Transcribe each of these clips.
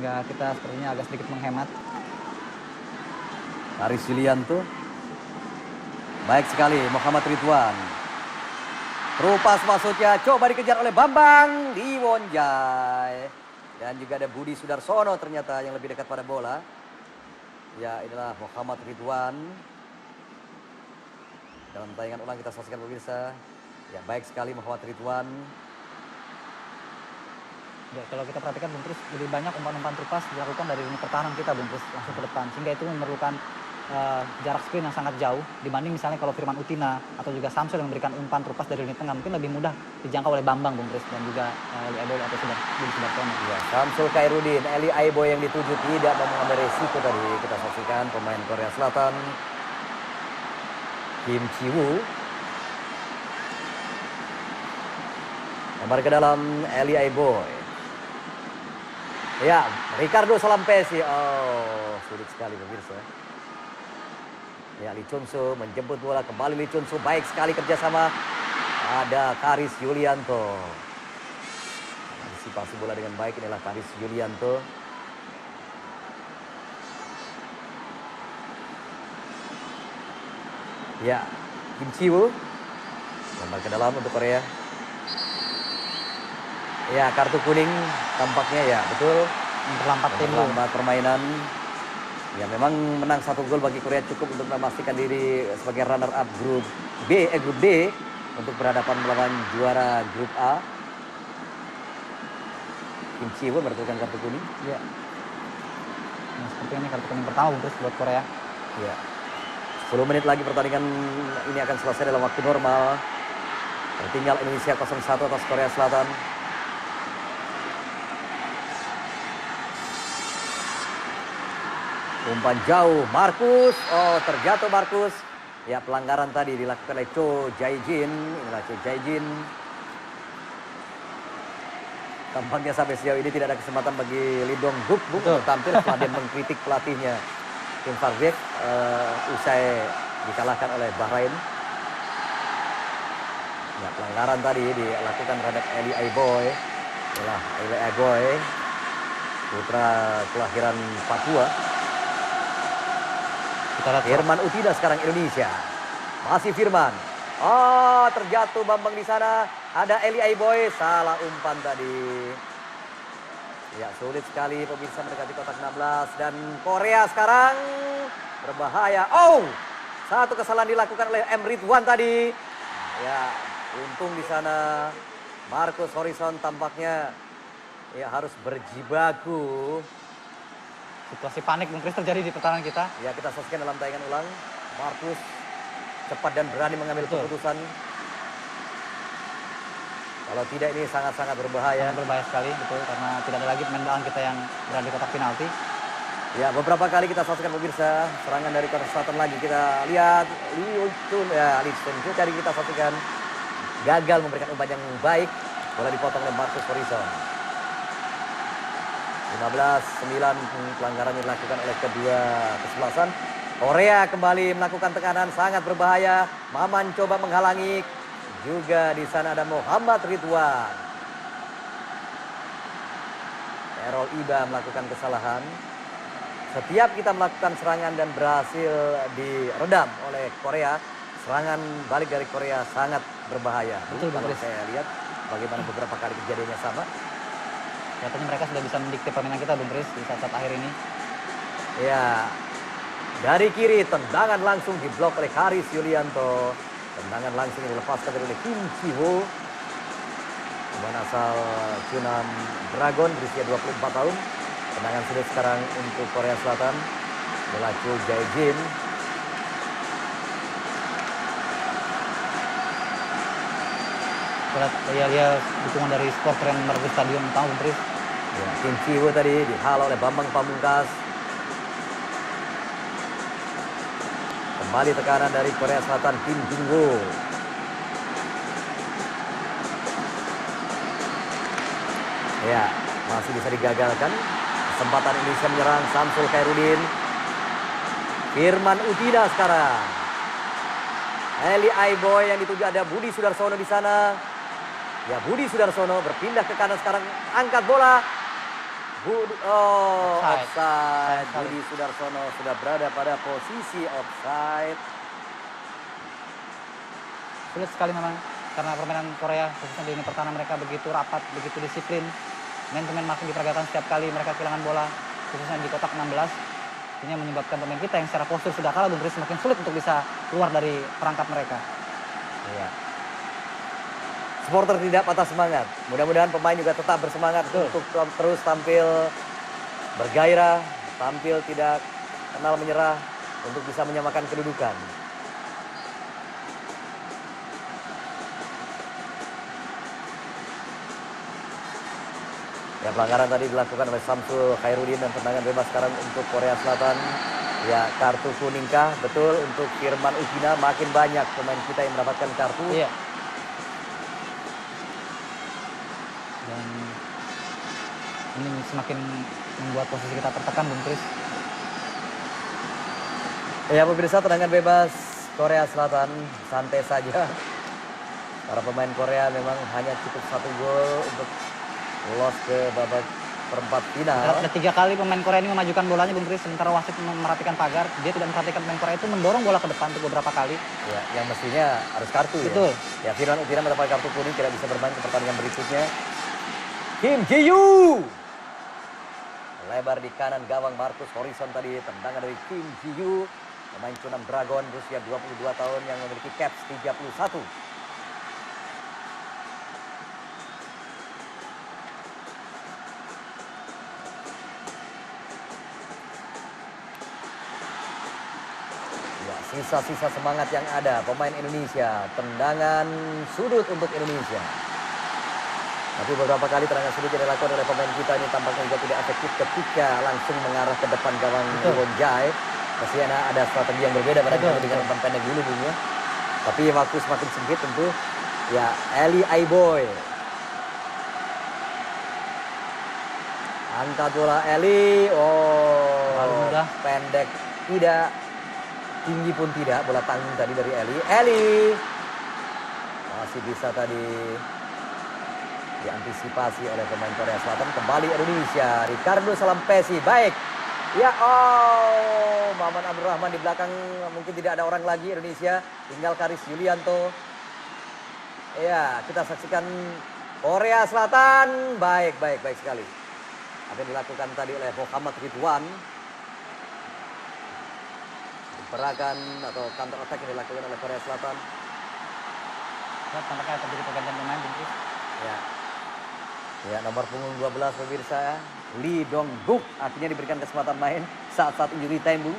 sehingga kita sepertinya agak sedikit menghemat. Haris Yulianto. Baik sekali Muhammad Ridwan. Terupas masuknya, coba dikejar oleh Bambang Diwonjai. Dan juga ada Budi Sudarsono ternyata yang lebih dekat pada bola. Ya, inilah Muhammad Ridwan. Dalam tayangan ulang kita saksikan pemirsa. Ya, baik sekali Muhammad Ridwan. Ya, kalau kita perhatikan Bung Tris, lebih banyak umpan-umpan terupas dilakukan dari lini pertahanan kita Bung Tris langsung ke depan. Sehingga itu memerlukan jarak sprint yang sangat jauh dibanding misalnya kalau Firman Utina atau juga Samsul yang memberikan umpan terupas dari lini tengah mungkin lebih mudah dijangkau oleh Bambang Bung Tris dan juga Eli Aiboy atau Budi Sudarsono. Ya, Samsul Khairuddin, Eli Aiboy yang dituju tidak mau mengambil resiko tadi. Kita saksikan pemain Korea Selatan Kim Chi-woo. Lebar ke dalam Eli Aiboy. Ya, Ricardo Salampesi. Oh, sulit sekali pemirsa. Ya, Lee Chun-soo menjemput bola kembali. Lee Chun-soo baik sekali kerjasama. Ada Haris Yulianto. Antisipasi bola dengan baik, inilah Haris Yulianto. Ya, Kim Chi-woo. Lempar ke dalam untuk Korea. Ya, kartu kuning tampaknya ya, betul. Memperlambat permainan. Ya, memang menang 1 gol bagi Korea cukup untuk memastikan diri sebagai runner up grup D untuk berhadapan melawan juara grup A. Kim Chi-woo mendapatkan kartu kuning. Ya. Nah, seperti ini kartu kuning pertama Bung buat Korea. Ya. 10 menit lagi pertandingan ini akan selesai dalam waktu normal. Tertinggal Indonesia 0-1 atas Korea Selatan. Umpan jauh, Markus. Oh, terjatuh Markus. Ya, pelanggaran tadi dilakukan oleh Cho Jae-jin. Inilah Cho Jae-jin. Tampaknya sampai sejauh ini tidak ada kesempatan bagi Lee Dong-guk untuk tampil setelah dia mengkritik pelatihnya Kim Park-baek usai dikalahkan oleh Bahrain. Ya, pelanggaran tadi dilakukan terhadap Eli Aiboy. Inilah Eli Aiboy, putra kelahiran Papua. Firman Utina sekarang Indonesia. Masih Firman. Oh, terjatuh Bambang di sana. Ada Eli Aiboy, salah umpan tadi. Ya, sulit sekali pemirsa mendekati kotak 16 dan Korea sekarang berbahaya. Oh, satu kesalahan dilakukan oleh M. Ridwan tadi. Ya, untung di sana Marcus Horizon tampaknya ya harus berjibaku. Situasi panik Bung Kris terjadi di pertahanan kita. Ya, kita saksikan dalam tayangan ulang. Marcus cepat dan berani mengambil keputusan. Kalau tidak ini sangat-sangat berbahaya. Sangat berbahaya sekali, betul. Karena tidak ada lagi pemain belakang kita yang berada di kotak penalti. Ya, beberapa kali kita saksikan pemirsa. Serangan dari Korea Selatan lagi. Kita lihat. Lee Chun-soo tadi kita saksikan. Gagal memberikan umpan yang baik. Bola dipotong oleh Marcus Horizon. 15-9 pelanggaran yang dilakukan oleh kedua kesebelasan. Korea kembali melakukan tekanan sangat berbahaya. Maman coba menghalangi. Juga di sana ada Muhammad Ridwan. Errol Iba melakukan kesalahan. Setiap kita melakukan serangan dan berhasil diredam oleh Korea, serangan balik dari Korea sangat berbahaya. Betul, kalau saya lihat bagaimana beberapa kali kejadiannya sama. Katanya mereka sudah bisa mendikte permainan kita, Bung Kris, di saat-saat akhir ini. Ya, dari kiri tendangan langsung diblok oleh Haris Yulianto. Tendangan langsung dilepaskan oleh Kim Chi-woo. Pemain asal Chunan Dragon berusia 24 tahun. Tendangan sudah sekarang untuk Korea Selatan. Bola Cho Jae-jin. Lihat dukungan dari supporter yang memenuhi stadion utama Bung Kris. Ya, Kim Chi-woo tadi dihalau oleh Bambang Pamungkas. Kembali tekanan dari Korea Selatan, Kim Jung-woo. Ya, masih bisa digagalkan. Kesempatan Indonesia menyerang, Samsul Khairuddin. Firman Utina sekarang. Eli Aiboy yang dituju, ada Budi Sudarsono di sana. Ya, Budi Sudarsono berpindah ke kanan sekarang, angkat bola. offside. Offside. Budi Sudarsono sudah berada pada posisi offside. Sulit sekali memang karena permainan Korea khususnya di lini pertahanan mereka begitu rapat, begitu disiplin. Pemain-pemain makin diperagakan setiap kali mereka kehilangan bola khususnya di kotak 16. Ini yang menyebabkan pemain kita yang secara postur sudah kalah Bung Chris semakin sulit untuk bisa keluar dari perangkap mereka. Iya. Supporter tidak patah semangat. Mudah-mudahan pemain juga tetap bersemangat untuk terus tampil bergairah, tampil tidak kenal menyerah untuk bisa menyamakan kedudukan. Ya, pelanggaran tadi dilakukan oleh Samsul Khairuddin dan tendangan bebas sekarang untuk Korea Selatan. Ya, kartu kuning kah? Betul, untuk Firman Utina. Makin banyak pemain kita yang mendapatkan kartu. Iya. Dan ini semakin membuat posisi kita tertekan Bung Chris. Ya, pemirsa, tendangan bebas Korea Selatan santai saja. Para pemain Korea memang hanya cukup 1 gol untuk lolos ke babak perempat final. Ada 3 kali pemain Korea ini memajukan bolanya Bung Chris, sementara wasit memperhatikan pagar. Dia tidak memperhatikan pemain Korea itu mendorong bola ke depan untuk beberapa kali. Ya, yang mestinya harus kartu. Betul. Ya, Firman Utina mendapat kartu kuning, tidak bisa bermain ke pertandingan berikutnya. Kim Ji-yu lebar di kanan gawang Marcus Horizon tadi. Tendangan dari Kim Ji-yu, pemain Chunam Dragon berusia 22 tahun yang memiliki caps 31. Sisa-sisa semangat yang ada pemain Indonesia. Tendangan sudut untuk Indonesia. Tapi beberapa kali tendangan sudut yang dilakukan oleh pemain kita ini tampaknya juga tidak efektif ketika langsung mengarah ke depan gawang Wonjai. Mestinya ada strategi yang berbeda pada dengan umpan pendek dulu Bung ya. Tapi waktu semakin sempit tentu. Ya, Eli Aiboy. Angkat bola Eli. Terlalu mudah. Pendek tidak. Tinggi pun tidak, bola tanggung tadi dari Eli. Eli masih bisa tadi diantisipasi oleh pemain Korea Selatan. Kembali Indonesia, Ricardo Salampesi. Baik. Ya, Maman Abdurrahman di belakang, mungkin tidak ada orang lagi Indonesia. Tinggal Karis Yulianto. Ya, kita saksikan Korea Selatan. Baik sekali. Apa yang dilakukan tadi oleh Muhammad Ridwan. Peragan atau counter attack yang dilakukan oleh Korea Selatan. Ya, tampaknya terjadi pergantian pemain Bung Chris. Ya. Ya, nomor punggung 12 pemirsa, Lee Dong-guk akhirnya diberikan kesempatan main saat injury time Bung,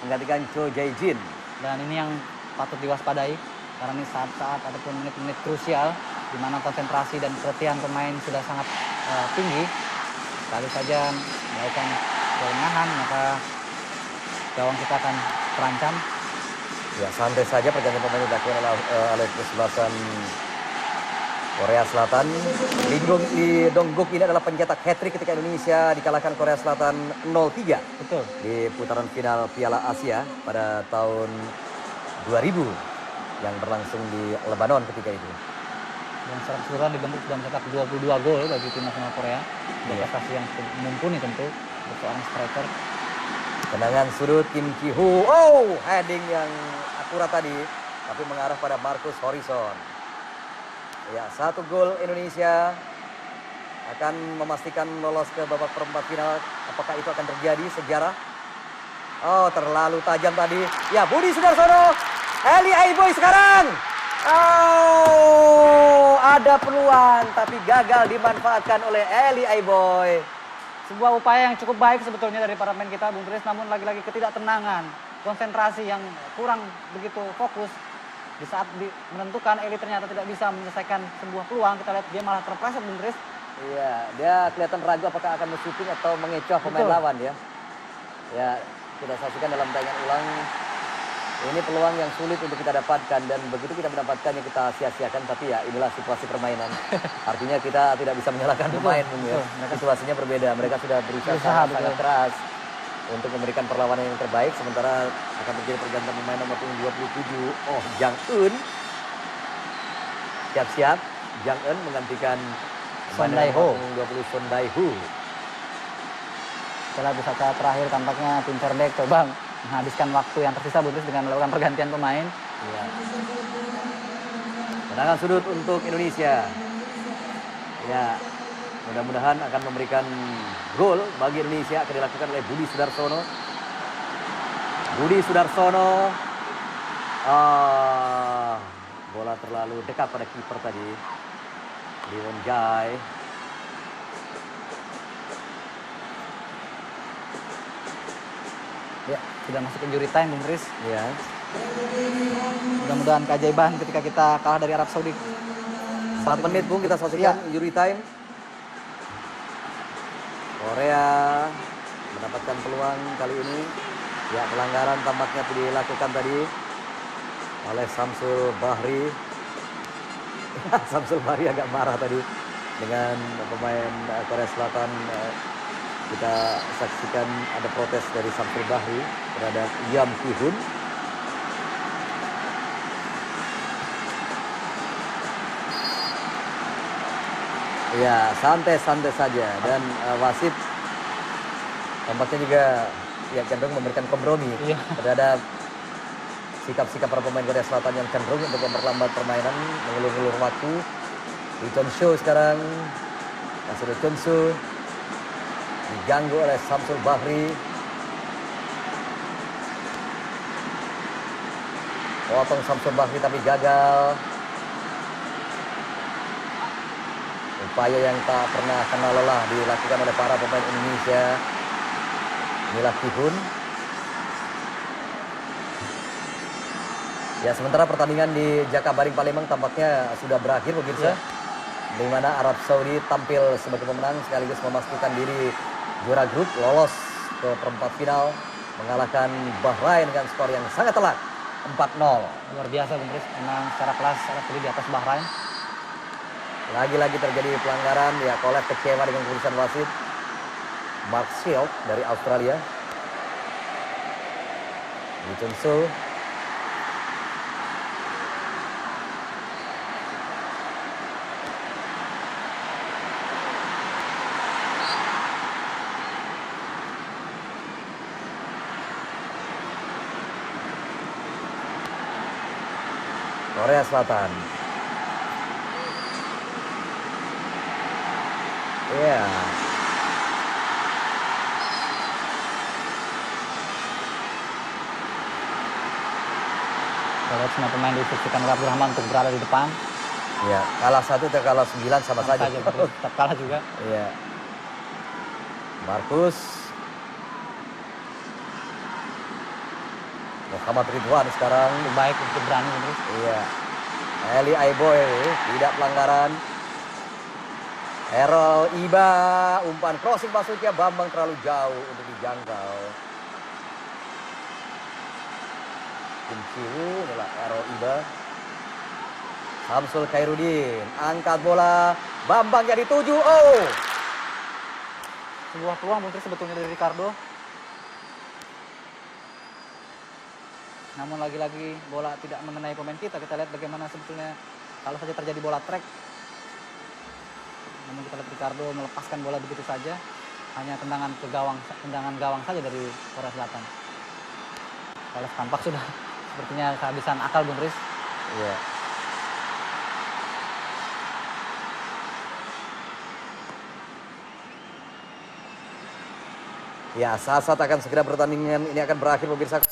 menggantikan Cho Jae-jin. Dan ini yang patut diwaspadai karena ini saat-saat ataupun menit-menit krusial di mana konsentrasi dan keletihan pemain sudah sangat tinggi. Kali saja melakukan kelengahan maka gawang kita akan terancam. Ya, santai saja pergantian pemain dilakukan oleh kesebelasan Korea Selatan. Lee Dong-guk ini adalah pencetak hat-trick ketika Indonesia dikalahkan Korea Selatan 0-3. Betul. Di putaran final Piala Asia pada tahun 2000 yang berlangsung di Lebanon ketika itu. Dan secara keseluruhan dibentuk sudah mencetak 22 gol bagi tim nasional Korea. Prestasi yang mumpuni tentu untuk seorang striker. Tendangan sudut Kim Ki-hu. Heading yang akurat tadi, tapi mengarah pada Marcus Horizon. Ya, 1 gol Indonesia akan memastikan lolos ke babak perempat final. Apakah itu akan terjadi sejarah? Terlalu tajam tadi. Ya, Budi Sudarsono. Eli Aiboy sekarang. Ada peluang tapi gagal dimanfaatkan oleh Eli Aiboy. Sebuah upaya yang cukup baik sebetulnya dari para pemain kita Bung Chris, namun lagi-lagi ketidaktenangan, konsentrasi yang kurang begitu fokus. Di saat menentukan Eli ternyata tidak bisa menyelesaikan sebuah peluang, kita lihat dia malah terpleset Bung Chris. Iya, dia kelihatan ragu apakah akan men-shooting atau mengecoh pemain lawan ya. Ya, kita saksikan dalam tayangan ulang. Ini peluang yang sulit untuk kita dapatkan dan begitu kita mendapatkannya kita sia-siakan, tapi ya inilah situasi permainan. Artinya kita tidak bisa menyalahkan pemain ya. Situasinya berbeda. Mereka sudah berusaha sangat keras untuk memberikan perlawanan yang terbaik, sementara akan terjadi pergantian pemain nomor 27 Jang Eun. Siap-siap Jang Eun menggantikan Son Dae-ho. nomor 20 Son Dae-ho. Kita lihat di saat terakhir tampaknya tim Verbek coba menghabiskan waktu yang tersisa Bung Chris dengan melakukan pergantian pemain. Ya. Tendangan sudut untuk Indonesia. Ya, mudah-mudahan akan memberikan gol bagi Indonesia, akan dilakukan oleh Budi Sudarsono. Budi Sudarsono. Bola terlalu dekat pada kiper tadi. Liwon Jai. Ya, sudah masuk injury time Bung Chris. Ya. Mudah-mudahan keajaiban ketika kita kalah dari Arab Saudi. 4 menit Bung kita saksikan Ya. injury time. Korea mendapatkan peluang kali ini. Ya, pelanggaran tampaknya dilakukan tadi oleh Samsul Bahri. Samsul Bahri agak marah tadi dengan pemain Korea Selatan. Kita saksikan ada protes dari Samsul Bahri terhadap Yam Ki-hun. Ya, santai-santai saja dan wasit tampaknya juga ya cenderung memberikan kompromi Iya. terhadap sikap-sikap para pemain Korea Selatan yang cenderung untuk memperlambat permainan, mengulur-ulur waktu. Lee Chon-soo sekarang, masih Lee Chon-soo diganggu oleh Samsul Bahri. Potong Samsul Bahri tapi gagal. Upaya yang tak pernah kenal lelah dilakukan oleh para pemain Indonesia. Inilah Ki-hun. Ya, sementara pertandingan di Jakabaring Palembang tampaknya sudah berakhir pemirsa. Ya. Di mana Arab Saudi tampil sebagai pemenang sekaligus memastikan diri juara grup, lolos ke perempat final, mengalahkan Bahrain dengan skor yang sangat telak 4-0. Luar biasa Bung Chris. Memang secara kelas Arab Saudi di atas Bahrain. Lagi-lagi terjadi pelanggaran, ya Kolek kecewa dengan keputusan wasit. Mark Shield dari Australia. Lee Chon-soo. Korea Selatan. Ya. Kita lihat semua pemain diinstruksikan oleh Abdurrahman untuk berada di depan. Ya, kalah 1 atau kalah 9 sama saja. Bung Chris. Tetap kalah juga. Iya. Markus. Muhammad Ridwan sekarang. Lebih baik untuk berani Bung Chris. Iya. Eli Aiboy tidak pelanggaran. Errol Iba, umpan crossing masuknya Bambang terlalu jauh untuk dijangkau. Kim Chiwu, inilah Errol Iba. Samsul Khairuddin, angkat bola, Bambang jadi 7. Oh! Sebuah peluang Bung Chris sebetulnya dari Ricardo. Namun lagi-lagi bola tidak mengenai pemain kita. Kita lihat bagaimana sebetulnya kalau saja terjadi bola track. Namun kita lihat Ricardo melepaskan bola begitu saja. Hanya tendangan gawang saja dari Korea Selatan. Kalau tampak sudah sepertinya kehabisan akal Bung Chris. Iya. Ya, saat-saat akan segera pertandingan ini akan berakhir pemirsa.